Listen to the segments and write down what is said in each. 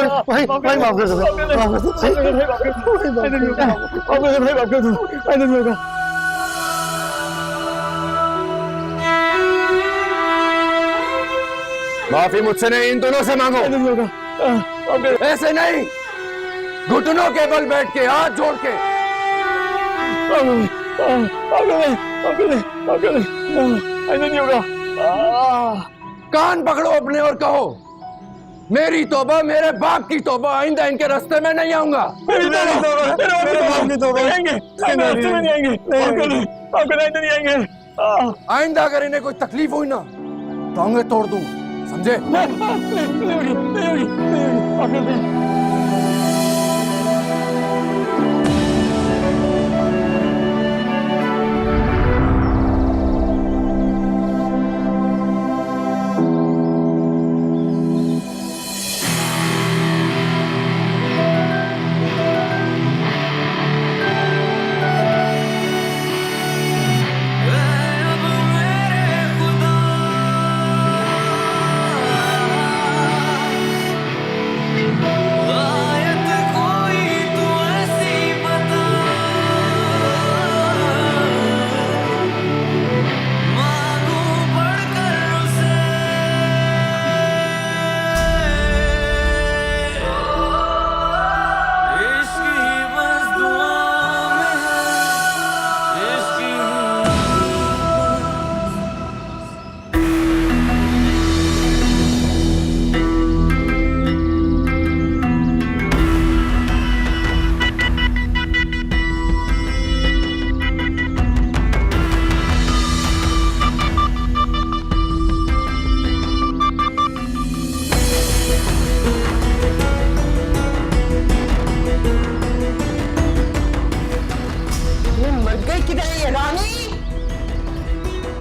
भाई भाई माफ कर दो, माफ कर दो भाई। माफी मुझसे नहीं, इन दोनों से मांगो। ऐसे नहीं, घुटनों के बल बैठ के, हाथ जोड़ के। नहीं होगा। कान पकड़ो अपने और कहो, मेरी तौबा, मेरे बाप की तौबा, आइंदा इनके रास्ते में नहीं आऊंगा। आइंदा अगर इन्हें कोई तकलीफ हुई ना तो आंखें तोड़ दूंगा, समझे?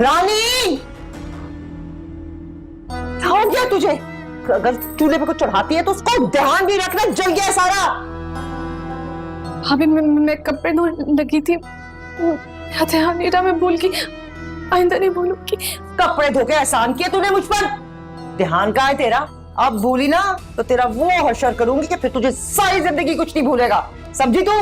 रानी, हो गया तुझे? अगर चूल्हे पे कुछ चढ़ाती है तो उसको ध्यान भी रखना, जल गया सारा। भाभी मैं कपड़े धोने लगी थी, मेरा ध्यान नहीं रहा, मैं भूल गई, आइंदा नहीं भूलूंगी। कपड़े धो के एहसान किया तूने मुझ पर, ध्यान कहाँ है तेरा? अब भूली ना तो तेरा वो हशर करूंगी कि फिर तुझे सारी जिंदगी कुछ नहीं भूलेगा, समझी तू?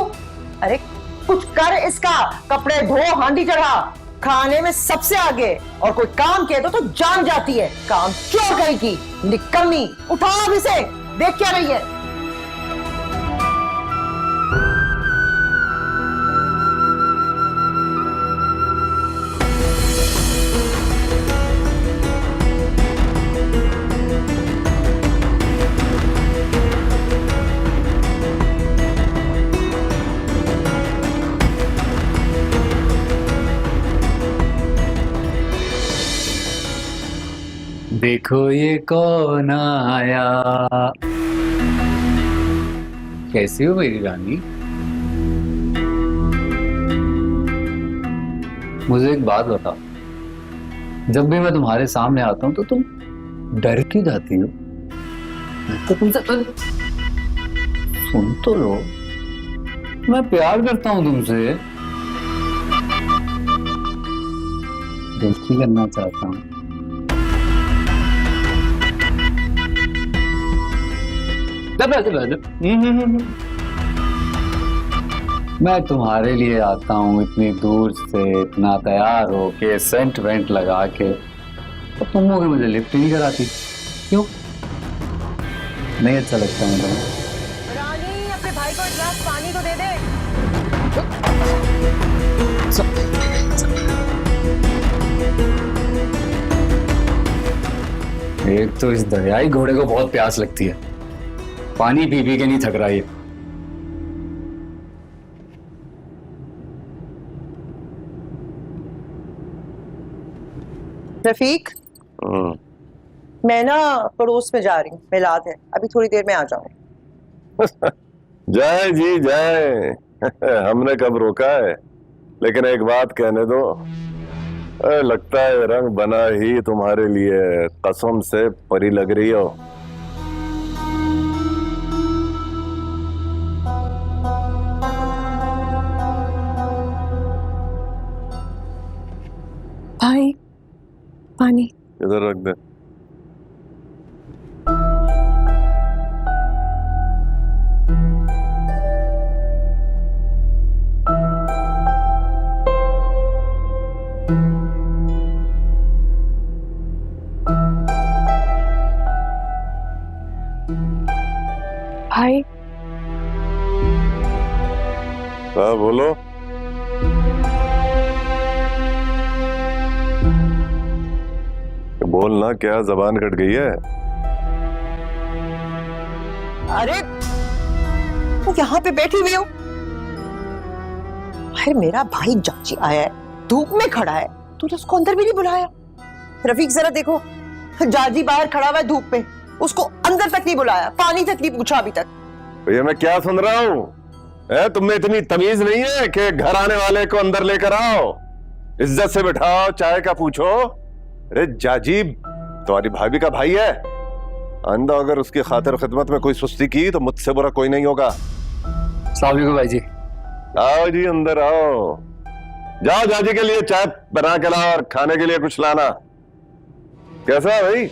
अरे कुछ कर इसका, कपड़े धो, हांडी चढ़ा, खाने में सबसे आगे, और कोई काम किया तो जान जाती है, काम चोर कहीं की निकम्मी। उठा अब इसे, देख क्या रही है? देखो ये कौन आया। कैसी हो मेरी रानी? मुझे एक बात बताओ, जब भी मैं तुम्हारे सामने आता हूं तो तुम डर क्यों जाती हो? तो तुमसे सुन तो लो, मैं प्यार करता हूं तुमसे, दोस्ती करना चाहता हूं। मैं तुम्हारे लिए आता हूँ इतनी दूर से, इतना तैयार हो के, सेंट वेंट लगा के, तो तुम लोग मुझे लिफ्ट ही नहीं कराती, क्यों? नहीं अच्छा लगता मुझे। रानी, अपने भाई को एक गिलास पानी तो दे दे। एक तो इस दरियाई घोड़े को बहुत प्यास लगती है, पानी पी पी के नहीं थक रहा है। रफीक, मैं ना पड़ोस में जा रही हूँ, मिलाद है, अभी थोड़ी देर में आ जाऊंगी। जाए जी जाए, हमने कब रोका है, लेकिन एक बात कहने दो, लगता है रंग बना ही तुम्हारे लिए, कसम से परी लग रही हो। भाई पानी इधर रख दे। भाई हाँ बोलो। बोलना, क्या जबान कट गई है? अरे वो यहाँ पे बैठी हुई हो। अरे मेरा भाई जाची आया है, धूप में खड़ा है, तूने उसको अंदर भी नहीं बुलाया। रफीक जरा देखो, जाजी बाहर खड़ा हुआ है धूप में, उसको अंदर तक नहीं बुलाया, पानी तक नहीं पूछा अभी तक। भैया मैं क्या सुन रहा हूँ? तुम्हें इतनी तमीज नहीं है कि घर आने वाले को अंदर लेकर आओ, इज्जत से बिठाओ, चाय का पूछो। अरे जाजी तुम्हारी भाभी का भाई है, आइंदा अगर उसकी खातिर खिदमत में कोई सुस्ती की तो मुझसे बुरा कोई नहीं होगा। अस्सलाम वालेकुम भाई जी। आओ जी अंदर आओ। जाओ जाजी के लिए चाय बना के लाओ और खाने के लिए कुछ लाना। कैसा है भाई?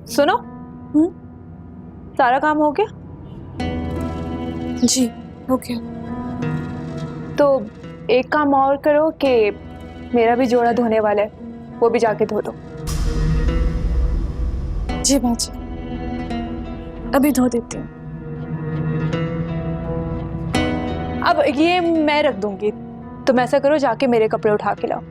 सुनो, सारा काम हो गया? जी हो गया। तो एक काम और करो कि मेरा भी जोड़ा धोने वाला है, वो भी जाके धो दो। जी बाजी, अभी धो देती हूँ। अब ये मैं रख दूंगी, तुम ऐसा करो जाके मेरे कपड़े उठा के लाओ।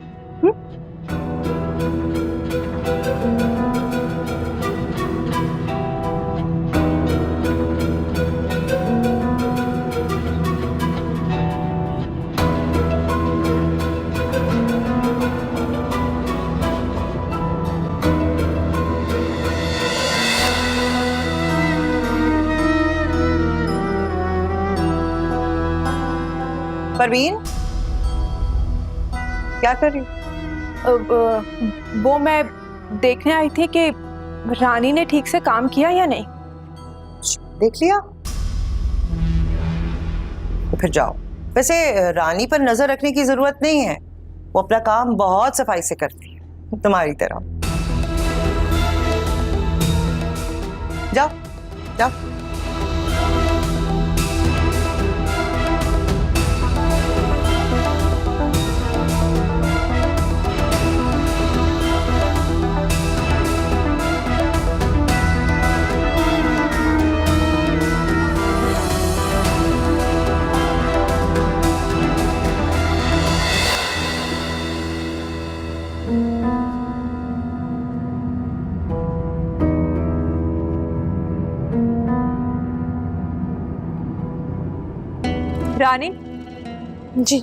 परवीन क्या कर रही हो? वो मैं देखने आई थी कि रानी ने ठीक से काम किया या नहीं। देख लिया तो फिर जाओ। वैसे रानी पर नजर रखने की जरूरत नहीं है, वो अपना काम बहुत सफाई से करती है, तुम्हारी तरह। जाओ जाओ। रानी जी,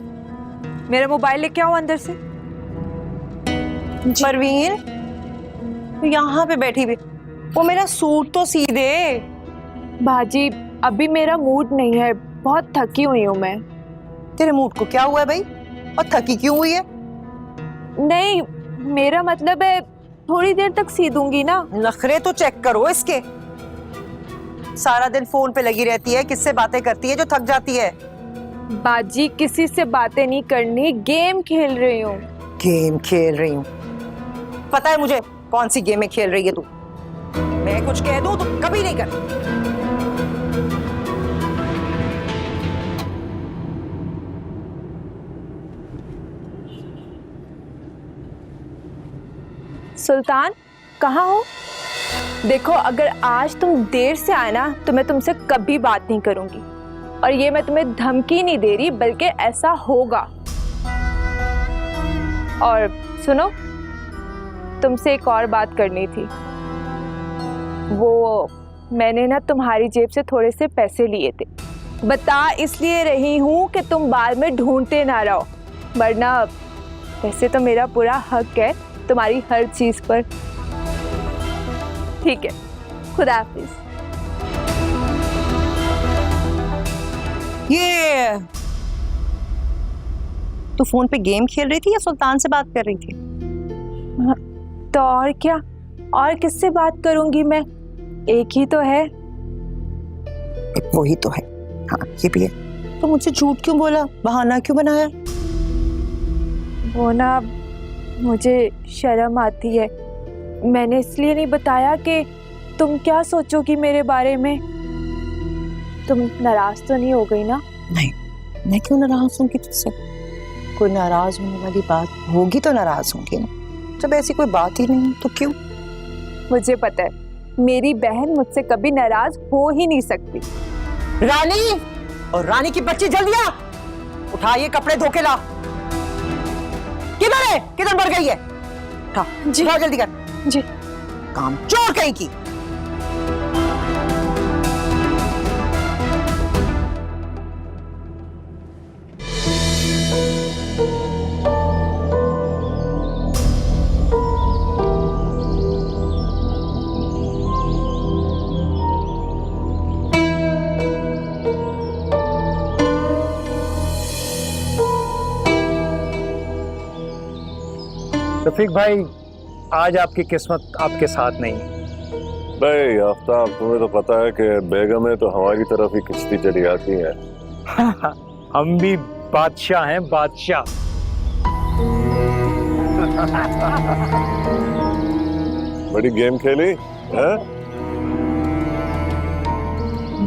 मेरा मोबाइल लेके आओ अंदर से। परवीन तो यहाँ पे बैठी हुई, वो मेरा सूट तो सी दे। बाजी अभी मेरा मूड नहीं है, बहुत थकी हुई हूँ मैं। तेरे मूड को क्या हुआ है भाई, और थकी क्यों हुई है? नहीं, मेरा मतलब है थोड़ी देर तक सी दूंगी ना। नखरे तो चेक करो इसके, सारा दिन फोन पे लगी रहती है, किससे बातें करती है जो थक जाती है। बाजी किसी से बातें नहीं करनी, गेम खेल रही हूँ। गेम खेल रही हूँ? पता है मुझे कौन सी गेमें खेल रही है तू। मैं कुछ कह दूं तो कभी नहीं कर। सुल्तान कहाँ हो? देखो अगर आज तुम देर से आए ना तो मैं तुमसे कभी बात नहीं करूंगी, और ये मैं तुम्हें धमकी नहीं दे रही बल्कि ऐसा होगा। और सुनो, तुमसे एक और बात करनी थी। वो मैंने ना तुम्हारी जेब से थोड़े से पैसे लिए थे, बता इसलिए रही हूँ कि तुम बाद में ढूंढते ना रहो, वरना वैसे तो मेरा पूरा हक है तुम्हारी हर चीज पर। ठीक है, खुदा हाफिज। ये तू फोन पे गेम खेल रही थी या सुल्तान से बात कर रही थी? तो और क्या, और किससे बात करूंगी मैं, एक ही तो है। वही तो है, हाँ ये भी है। तो मुझसे झूठ क्यों बोला, बहाना क्यों बनाया? वो ना, मुझे शर्म आती है, मैंने इसलिए नहीं बताया कि तुम क्या सोचोगी मेरे बारे में। तुम नाराज तो नहीं हो गई ना? नहीं, मैं क्यों नाराज होंगी तुझसे? कोई नाराज होने वाली बात होगी तो नाराज होंगी ना, जब ऐसी कोई बात ही नहीं तो क्यों? मुझे पता है, मेरी बहन मुझसे कभी नाराज हो ही नहीं सकती। रानी, और रानी की बच्ची, जल्दी आ, उठा ये कपड़े धो के ला। किधर है, किधर मर गई है? उठा जी। उठा जल्दी कर। जी। काम चोर कहीं की। रफीक भाई, आज आपकी किस्मत आपके साथ नहीं है। नहीं आफ्ताब, तुम्हें तो पता है कि बेगमें तो हमारी तरफ ही खिंचती चली आती हैं। हम भी बादशाह हैं, बादशाह। बड़ी गेम खेली है?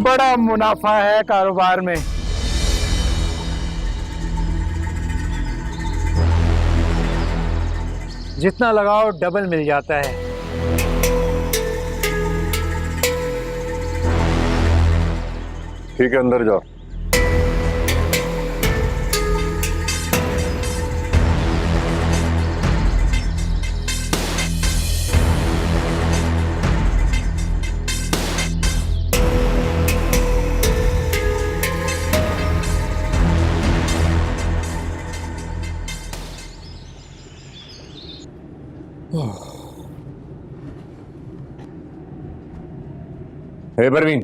बड़ा मुनाफा है कारोबार में। जितना लगाओ डबल मिल जाता है। ठीक है, अंदर जाओ। हे परवीन,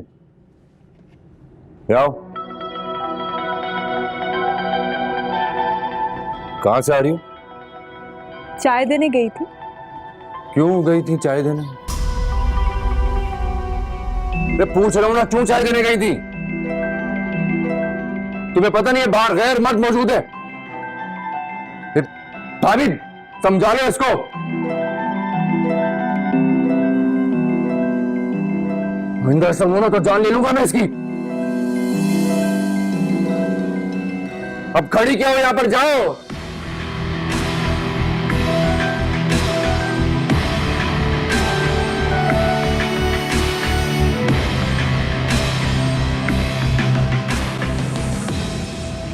आओ। कहाँ से आ रही हो? चाय देने गई थी। क्यों गई थी चाय देने? मैं पूछ रहा हूं ना, क्यों चाय देने गई थी? तुम्हें पता नहीं है बाहर गैर मर्द मौजूद है? भाभी समझा लो इसको। महिंद्र ऐसा होना तो जान ले लूंगा मैं इसकी। अब खड़ी क्या हो, यहां पर जाओ।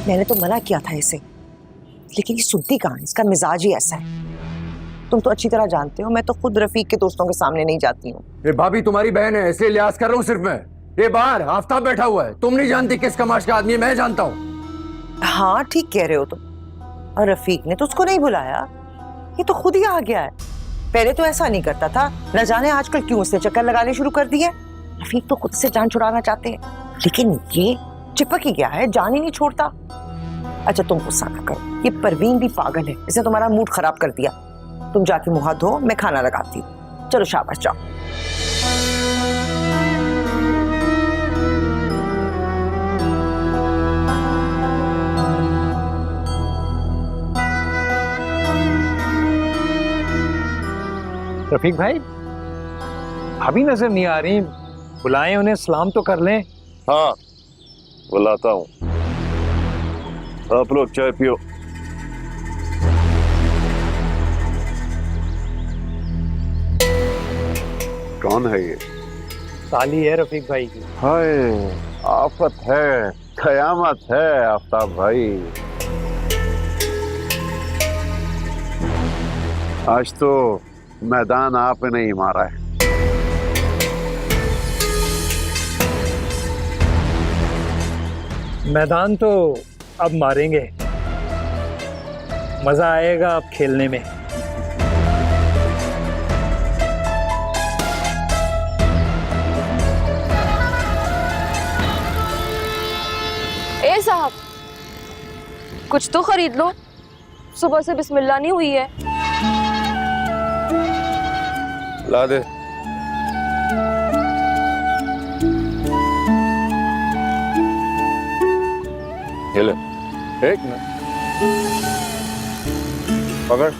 मैंने तो मना किया था इसे, लेकिन ये सुनती कहाँ है, इसका मिजाज ही ऐसा है। तुम तो अच्छी तरह जानते हो, मैं तो खुद रफीक के दोस्तों के सामने नहीं जाती हूँ। ये भाभी तुम्हारी बहन है, इसलिए लिहाज कर रहा हूं सिर्फ मैं। ये बाहर आफ्ताब बैठा हुआ है, तुम नहीं जानती किस कमाश का आदमी है, मैं जानता हूँ। हाँ ठीक कह रहे हो तुम। और रफीक ने तो उसको नहीं बुलाया, ये तो खुद ही आ गया है। पहले तो ऐसा नहीं करता था, न जाने आजकल क्यों उसने चक्कर लगाने शुरू कर दिए। रफीक तो खुद से जान छुड़ाना चाहते हैं, लेकिन ये चिपक ही गया है, जान ही नहीं छोड़ता। अच्छा तुम गुस्सा ना करो, ये परवीन भी पागल है, इसने तुम्हारा मूड खराब कर दिया। तुम जाके मुंह हाथ धो, मैं खाना लगाती हूँ। चलो शाबाश, जाओ। रफीक भाई, भाभी नजर नहीं आ रही, बुलाएं उन्हें, सलाम तो कर लें। हाँ बुलाता हूँ। आप लोग चाय पियो। कौन है ये? साली है रफीक भाई की। हाय, आफत है, कयामत है आफ्ताब भाई। आज तो मैदान आपने ही मारा है। मैदान तो अब मारेंगे, मजा आएगा अब खेलने में। ए कुछ तो खरीद लो, सुबह से बिस्मिल्लाह नहीं हुई है। ला दे। ये ले, एक मिनट पकड़,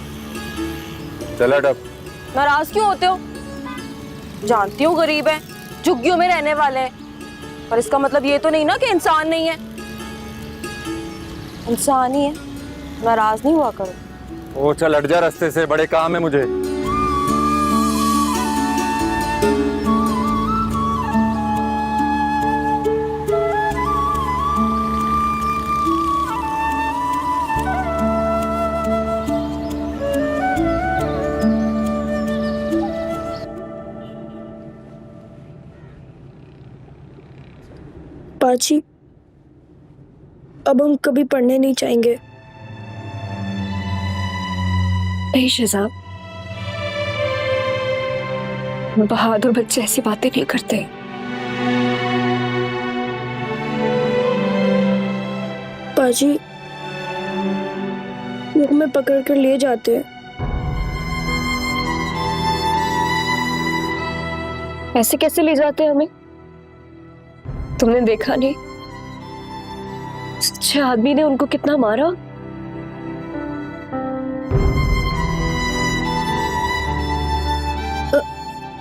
चला डब। नाराज क्यों होते हो? जानती हूँ गरीब है, झुग्गियों में रहने वाले हैं, पर इसका मतलब ये तो नहीं ना कि इंसान नहीं है। इंसान ही है, नाराज नहीं हुआ करो। ओ चल हट जा रास्ते से, बड़े काम है मुझे। पाची, अब हम कभी पढ़ने नहीं चाहेंगे। नहीं शहजाद, बहादुर बच्चे ऐसी बातें नहीं करते। पाजी, वो हमें पकड़ कर ले जाते हैं। ऐसे कैसे ले जाते हैं हमें? तुमने देखा नहीं सच्चे आदमी ने उनको कितना मारा?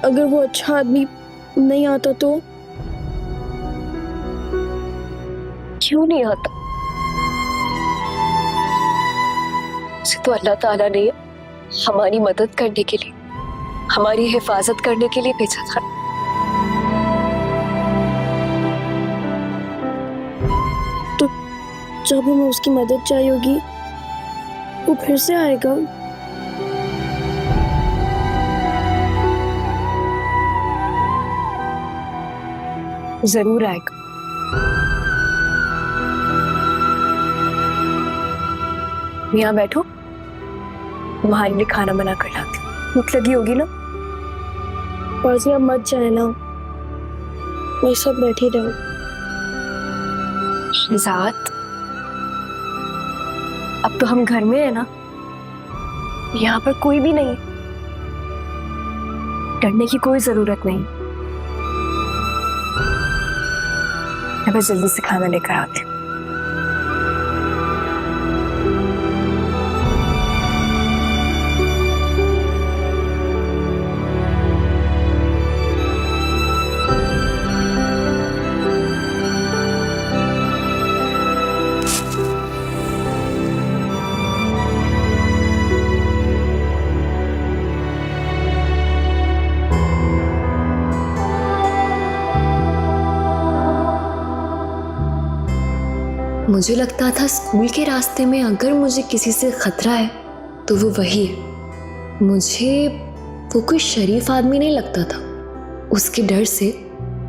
अगर वो अच्छा आदमी नहीं आता तो? क्यों नहीं आता? उसे तो अल्लाह ताला ने हमारी मदद करने के लिए, हमारी हिफाजत करने के लिए भेजा था। तो जब हमें उसकी मदद चाहिए होगी वो फिर से आएगा। जरूर आएगा। यहाँ बैठो, तुम्हारे लिए खाना बना कर लाती हूँ। भूख लगी होगी ना? पाजी आप मत जाए ना, मेरे साथ बैठी रहो। शहजाद, अब तो हम घर में है ना, यहाँ पर कोई भी नहीं, डरने की कोई जरूरत नहीं। मैं बस जल्दी से खाना लेकर आती हूँ। मुझे लगता था स्कूल के रास्ते में अगर मुझे किसी से खतरा है तो वो वही है। मुझे वो कोई शरीफ आदमी नहीं लगता था। उसके डर से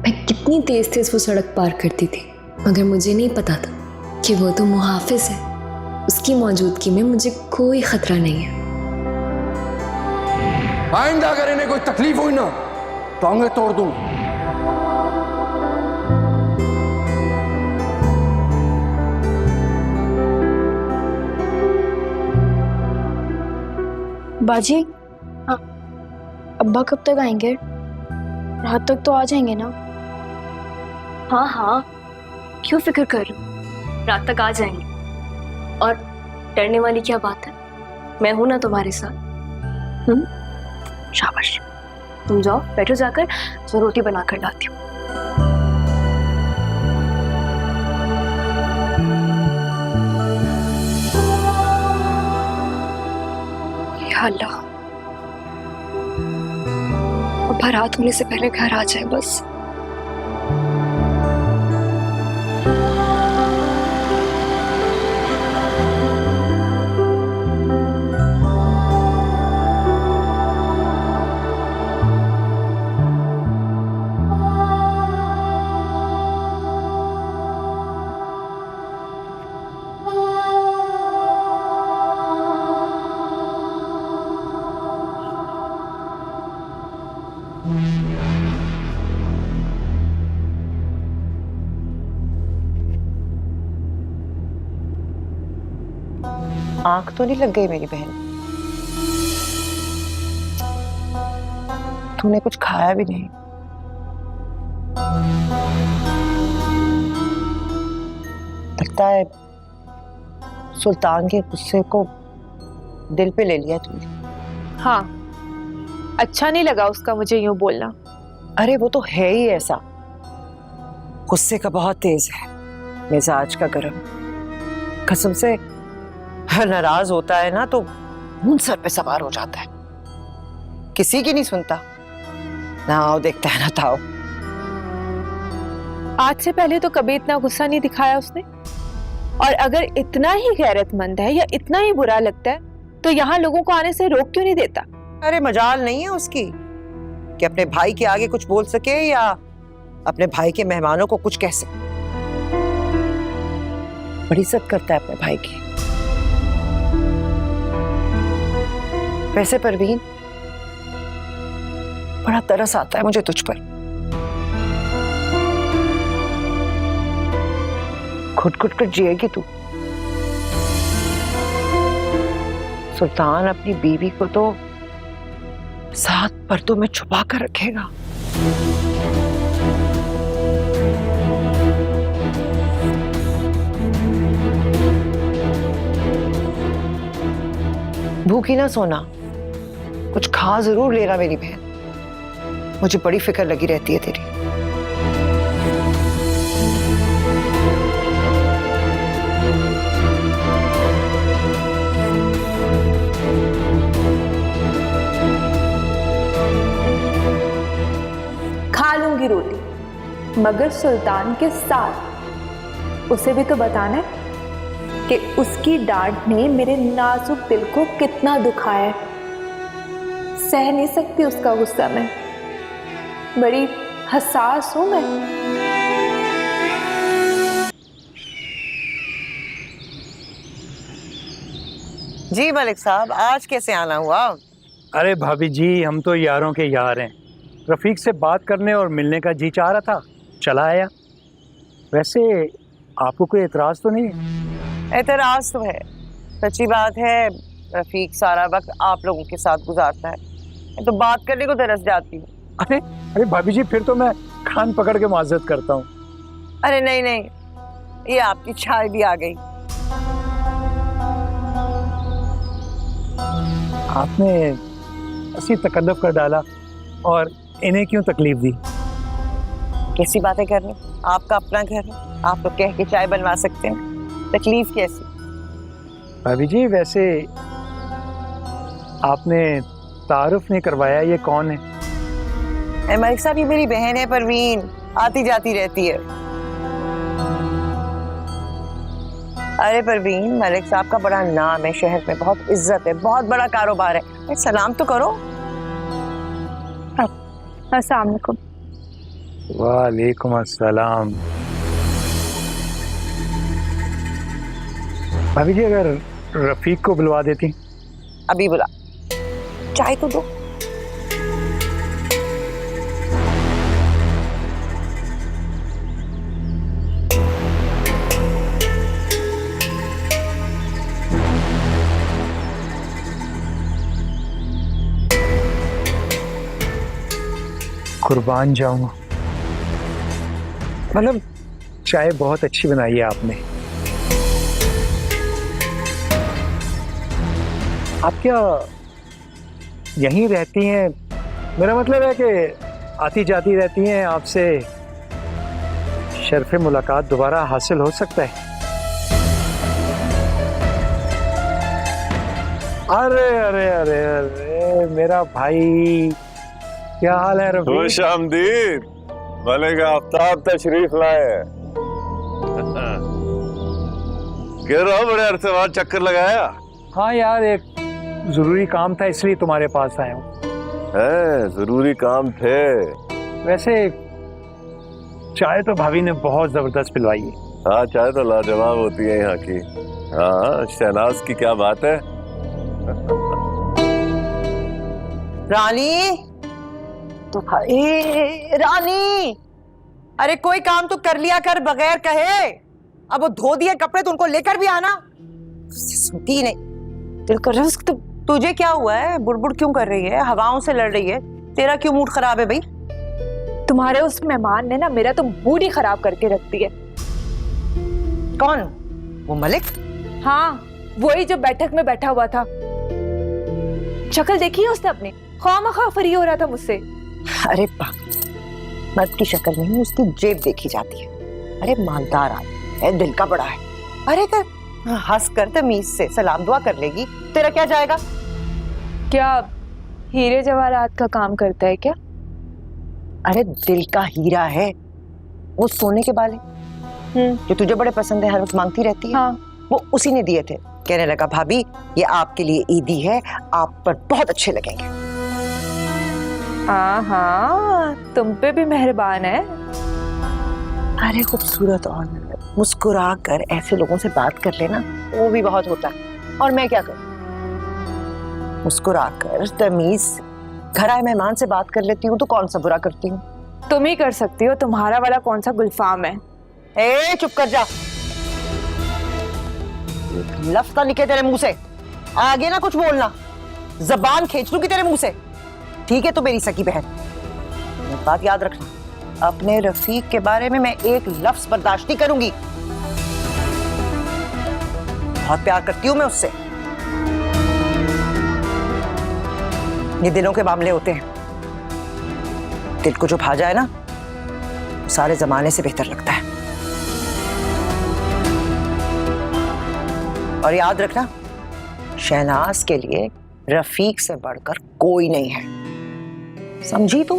मैं कितनी तेज तेज वो सड़क पार करती थी, मगर मुझे नहीं पता था कि वो तो मुहाफिज है। उसकी मौजूदगी में मुझे कोई खतरा नहीं है। आइंदा अगर इन्हें कोई तकलीफ हुई ना, टांगे तोड़ दूं। बाजी, हाँ, अब्बा कब तक आएंगे? रात तक तो आ जाएंगे ना? हाँ हाँ, क्यों फिक्र कर रहे हो, रात तक आ जाएंगे। और डरने वाली क्या बात है, मैं हूं ना तुम्हारे साथ। शाबाश, तुम जाओ बैठो, जाकर मैं रोटी बना कर लाती हूँ। या अल्लाह, अब रात होने से पहले घर आ जाए बस। आंख तो नहीं लग गई मेरी बहन? तूने कुछ खाया भी नहीं। लगता है सुल्तान के गुस्से को दिल पे ले लिया तुमने। हाँ, अच्छा नहीं लगा उसका मुझे यूं बोलना। अरे वो तो है ही ऐसा, गुस्से का बहुत तेज है, मिजाज का गरम। कसम से नाराज होता है ना तो खून सर पे सवार हो जाता है, किसी की नहीं सुनता। ना आओ देखता है ना ताओ। आज से पहले तो कभी इतना गुस्सा नहीं दिखाया उसने। और अगर इतना ही गैरतमंद है या इतना ही बुरा लगता है तो यहाँ लोगों को आने से रोक क्यों नहीं देता? अरे मजाल नहीं है उसकी कि अपने भाई के आगे कुछ बोल सके या अपने भाई के मेहमानों को कुछ कह सके। बड़ी इज्जत करता है अपने भाई की। वैसे परवीन, बड़ा तरस आता है मुझे तुझ पर। खुद खुद कर जिएगी तू। सुल्तान अपनी बीवी को तो 7 पर्दों में छुपा कर रखेगा। भूखी ना सोना, कुछ खा जरूर लेना मेरी बहन, मुझे बड़ी फिक्र लगी रहती है तेरी। खा लूंगी रोटी, मगर सुल्तान के साथ। उसे भी तो बताना है कि उसकी डांट ने मेरे नाजुक दिल को कितना दुखाया है। सह नहीं सकती उसका गुस्सा मैं, बड़ी हसास हूं मैं। जी मलिक साहब, आज कैसे आना हुआ? अरे भाभी जी, हम तो यारों के यार हैं। रफीक से बात करने और मिलने का जी चाह रहा था, चला आया। वैसे आपको कोई एतराज तो नहीं है? एतराज तो है, सच्ची बात है। रफीक सारा वक्त आप लोगों के साथ गुजारता है, मैं तो बात करने को तरस जाती हूँ। अरे भाभी जी, फिर तो मैं कान पकड़ के माजरत करता हूँ। अरे नहीं नहीं, ये आपकी चाय भी आ गई। आपने ऐसी तकल्लुफ कर डाला और इन्हें क्यों तकलीफ दी? कैसी बातें कर रहे हैं? आपका अपना घर है, आप तो कह के चाय बनवा सकते हैं, तकलीफ कैसी? भाभी जी, वैसे आपने तारुफ नहीं करवाया, ये कौन है? मलिक साहब, ये मेरी बहन है परवीन, आती जाती रहती है। अरे परवीन, मलिक साहब का बड़ा नाम है शहर में, बहुत इज्जत है, बहुत बड़ा कारोबार है। सलाम तो करो। अस्सलाम वालेकुम। वालेकुम अस्सलाम। भाभी जी, अगर रफीक को बुलवा देती? अभी बुला, चाय तो दो। कुर्बान जाऊंगा। मतलब चाय बहुत अच्छी बनाई है आपने। आप क्या यहीं रहती हैं? मेरा मतलब है कि आती जाती रहती हैं, आपसे शर्फ़े मुलाकात दोबारा हासिल हो सकता है? अरे अरे अरे अरे मेरा भाई, क्या हाल है रफीक? खुश आमदीद, भले का आफ्ताब तशरीफ लाए। कह रहा हूँ बड़े अरसे बाद चक्कर लगाया। हाँ यार, एक जरूरी काम था इसलिए तुम्हारे पास आया हूँ। जरूरी काम थे? वैसे चाय तो भाभी ने बहुत जबरदस्त पिलवाई है। हाँ, चाय तो लाजवाब होती है यहाँ की। हाँ, शहनाज की क्या बात है। रानी तो रानी, अरे कोई काम तो कर लिया कर बगैर कहे। अब वो धो दिए कपड़े तो उनको लेकर भी आना। सुनती नहीं। दिल कर रहा है तुझे क्या हुआ है? बुड़बुड़ क्यों कर रही है? हवाओं से लड़ रही है? तेरा क्यों मूड खराब है भाई? तुम्हारे उस मेहमान ने ना मेरा तो मूड ही खराब करके रख दिया। कौन? वो मलिक? हाँ, वही जो बैठक में बैठा हुआ था। शक्ल देखी है उसने अपनी? खामखा फरी हो रहा था मुझसे। अरे मर्द की शक्ल नहीं, उसकी जेब देखी जाती है। अरे मालदार आदमी है, दिल का बड़ा है। अरे कर हंस कर तमीज से सलाम दुआ कर लेगी, तेरा क्या जाएगा? क्या हीरे जवाहरात का काम करता है क्या? अरे दिल का हीरा है वो, सोने के बाल जो तुझे बड़े पसंद है, हर वक्त मांगती रहती है। हाँ। वो उसी ने दिए थे। कहने लगा भाभी ये आपके लिए ईदी है, आप पर बहुत अच्छे लगेंगे। हाँ, तुम पे भी मेहरबान है। अरे खूबसूरत और मुस्कुरा कर ऐसे लोगों से बात कर लेना, वो भी बहुत होता है। और मैं क्या करूं? मुस्कुरा कर तमीज घर आए मेहमान से बात कर लेती हूँ, तो कौन सा बुरा करती हूँ? तुम ही कर सकती हो, तुम्हारा वाला कौन सा गुलफाम है? ए चुप कर जा, लफ्ज़ ना निकले तेरे मुंह से। आगे ना कुछ बोलना, जबान खींच लूंगी तेरे मुंह से। ठीक है तो मेरी सकी बहन, एक बात याद रखना, अपने रफीक के बारे में मैं एक लफ्ज बर्दाश्त नहीं करूंगी। बहुत प्यार करती हूं मैं उससे। ये दिलों के मामले होते हैं, दिल को जो भा जाए ना, सारे जमाने से बेहतर लगता है। और याद रखना, शहनाज के लिए रफीक से बढ़कर कोई नहीं है, समझी तू?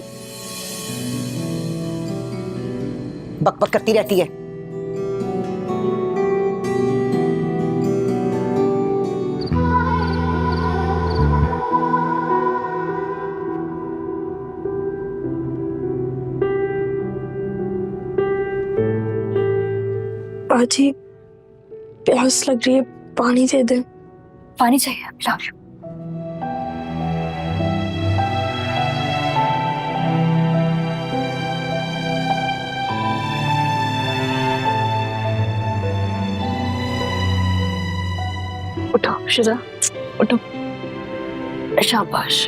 बकबक करती रहती है। बाजी प्यास लग रही है, पानी दे दे। पानी चाहिए? पिला लो। उठो शिजा, उठो। शाबाश,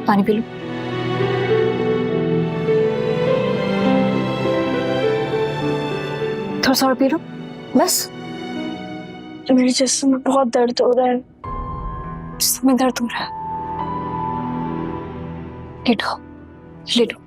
पानी पी लो। थोड़ा सा और पी लो, बस। मेरे जिस्म में बहुत दर्द हो रहा है। जिस्म में दर्द हो रहा है? लेटो, लेटो।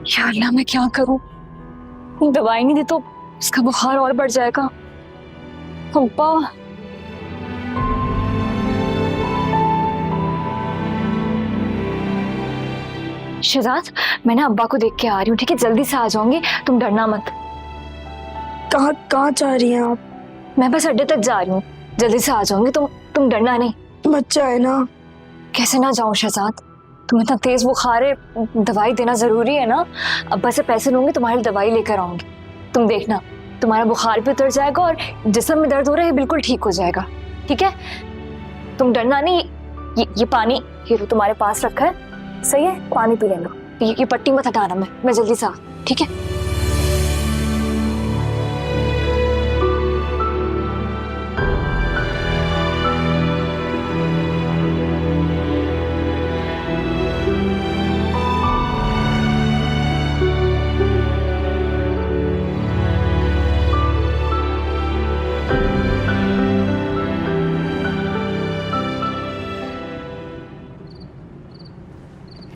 या अल्लाह, मैं क्या करूं? दवाई नहीं दी तो इसका बुखार और बढ़ जाएगा। अब्बा, शहजाद, मैं ना अब्बा को देख के आ रही हूँ, ठीक है? जल्दी से आ जाऊंगी, तुम डरना मत। कहाँ जा रही हैं आप? मैं बस अड्डे तक जा रही हूँ, जल्दी से आ जाऊंगी, तुम डरना नहीं। बच्चा है ना। कैसे ना जाऊँ शहजाद, तुम्हें इतना तेज बुखार है, दवाई देना जरूरी है ना। अब्बा से पैसे लूंगी, तुम्हारी दवाई लेकर आऊंगी। तुम देखना, तुम्हारा बुखार भी उतर जाएगा और जिस्म में दर्द हो रहा है बिल्कुल ठीक हो जाएगा, ठीक है? तुम डरना नहीं। ये पानी, ये लो तुम्हारे पास रखा है, सही है? पानी पी लेना। ये पट्टी मत हटाना, मैं जल्दी से आ, ठीक है?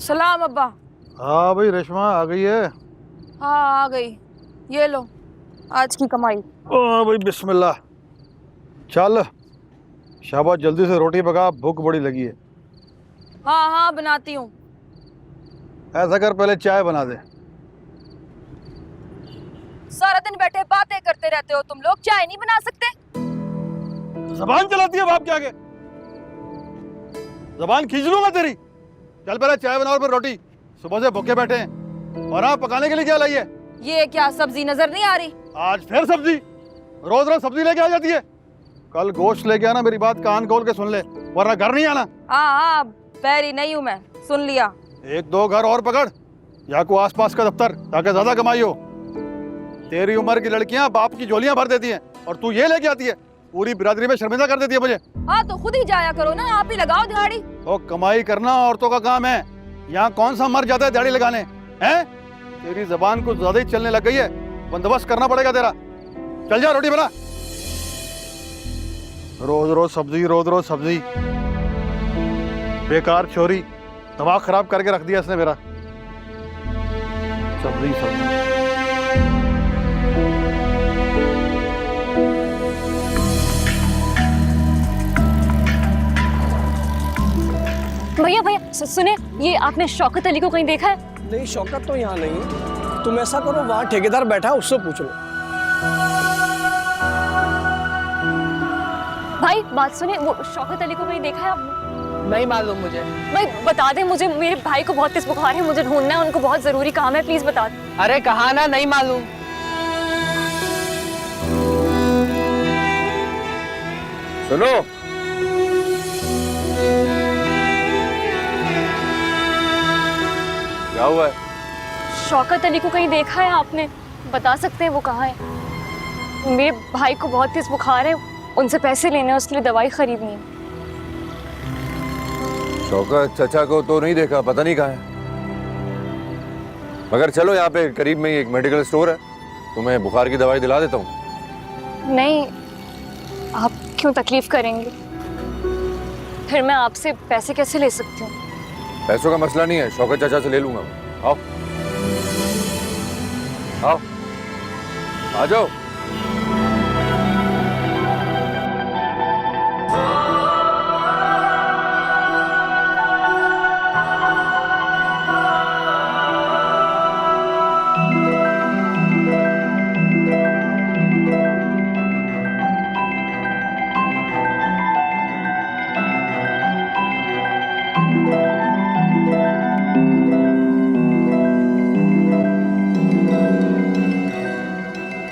सलाम अब्बा। हाँ भाई, रेशमा आ गई है। हाँ आ गई, ये लो आज की कमाई। हाँ भाई, बिस्मिल्लाह। चल शाबाश, जल्दी से रोटी पका, भूख बड़ी लगी है। हाँ हाँ बनाती हूँ। ऐसा कर, पहले चाय बना दे। सारा दिन बैठे बातें करते रहते हो तुम लोग, चाय नहीं बना सकते? जबान चलाती है बाप के आगे, जबान खींच लूंगा तेरी। चल पहले चाय बनाओ, फिर रोटी। सुबह से भूखे बैठे हैं। और हाँ, पकाने के लिए क्या लाई है? ये क्या सब्जी नजर नहीं आ रही? आज फिर सब्जी? रोज रोज सब्जी लेके आ जाती है। कल गोश्त लेके आना, मेरी बात कान खोल के सुन ले, वरना घर नहीं आना। हाँ बैरी नहीं हूँ मैं, सुन लिया। एक दो घर और पकड़ या को आसपास का दफ्तर, ताकि ज्यादा कमाई हो। तेरी उम्र की लड़कियां बाप की झोलियां भर देती हैं और तू ये लेके आती है, पूरी बिरादरी में शर्मिंदा कर देती है मुझे। हाँ तो खुद ही जाया करो ना, आप ही लगाओ दिहाड़ी। तो कमाई करना औरतों का काम है, यहाँ कौन सा मर जाता है दिहाड़ी लगाने हैं? तेरी जबान कुछ ज्यादा ही चलने लग गई है, बंदोबस्त करना पड़ेगा तेरा। चल जा रोटी बना। रोज रोज सब्जी, रोज रोज सब्जी, बेकार चोरी, दिमाग खराब करके रख दिया इसने मेरा। सब्जी सब्जी। भैया भैया सुने, ये आपने शौकत अली को कहीं देखा है? नहीं, शौकत तो यहाँ नहीं है। तुम ऐसा करो, वहाँ ठेकेदार बैठा है, उससे पूछ लो। भाई बात सुने, वो शौकत अली को कहीं देखा है आपने? नहीं मालूम मुझे। भाई बता दे मुझे, मेरे भाई को बहुत तेज बुखार है, मुझे ढूंढना है, उनको बहुत जरूरी काम है, प्लीज बता दे। अरे कहा ना नहीं मालूम। सुनो, क्या हुआ है? शौकत अली को कहीं देखा है आपने? बता सकते हैं वो कहाँ है? मेरे भाई को बहुत तेज बुखार है, उनसे पैसे लेने हैं, उसके लिए दवाई खरीदनी है। शौकत चचा को तो नहीं देखा, पता नहीं कहाँ है। मगर चलो, यहाँ पे करीब में ही एक मेडिकल स्टोर है, तुम्हें बुखार की दवाई दिला देता हूँ। नहीं, आप क्यों तकलीफ करेंगे? फिर मैं आपसे पैसे कैसे ले सकती हूँ? पैसों का मसला नहीं है, शौकत चाचा से ले लूंगा मैं। आओ आओ, आ जाओ।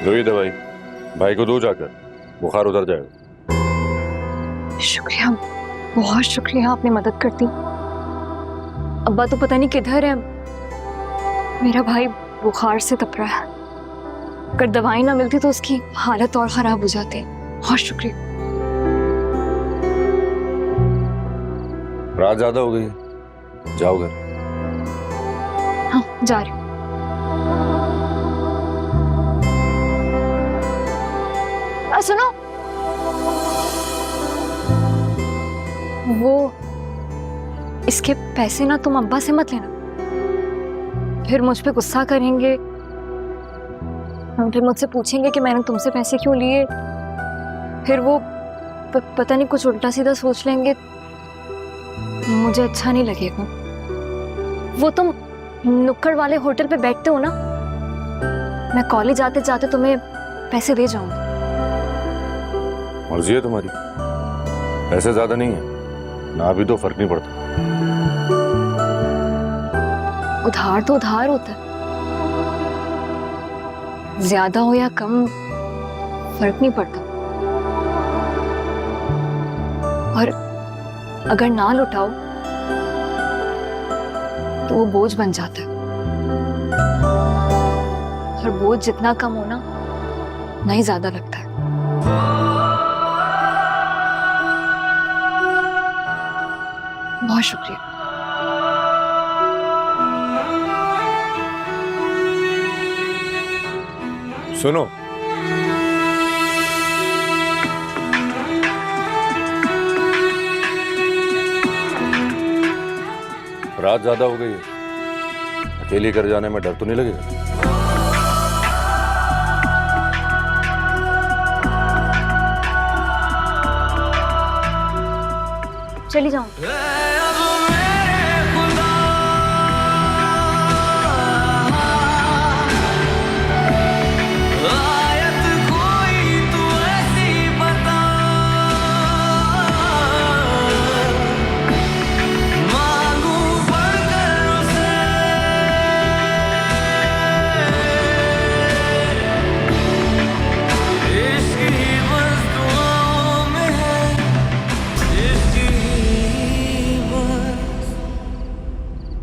लो ये दवाई, भाई को दो जाकर, बुखार उतर जाएगा। शुक्रिया, बहुत शुक्रिया, आपने मदद कर दी। अब्बा तो पता नहीं किधर है, मेरा भाई बुखार से तप रहा है। अगर दवाई ना मिलती तो उसकी हालत और खराब हो जाती। बहुत शुक्रिया। रात ज्यादा हो गई है, जाओ घर। हाँ जा रही हूँ। सुनो, वो इसके पैसे ना तुम अब्बा से मत लेना, फिर मुझ पे गुस्सा करेंगे, फिर मुझसे पूछेंगे कि मैंने तुमसे पैसे क्यों लिए, फिर वो पता नहीं कुछ उल्टा सीधा सोच लेंगे, मुझे अच्छा नहीं लगेगा। वो तुम नुक्कड़ वाले होटल पे बैठते हो ना, मैं कॉलेज आते जाते तुम्हें पैसे दे जाऊंगी। मर्जी है तुम्हारी, पैसे ज्यादा नहीं है ना, अभी तो फर्क नहीं पड़ता। उधार तो उधार होता है, ज्यादा हो या कम फर्क नहीं पड़ता। और अगर ना लुटाओ तो वो बोझ बन जाता है, और बोझ जितना कम होना नहीं ज्यादा लगता है। बहुत शुक्रिया। सुनो, रात ज्यादा हो गई है, अकेली कर जाने में डर तो नहीं लगेगा? चली जाऊं?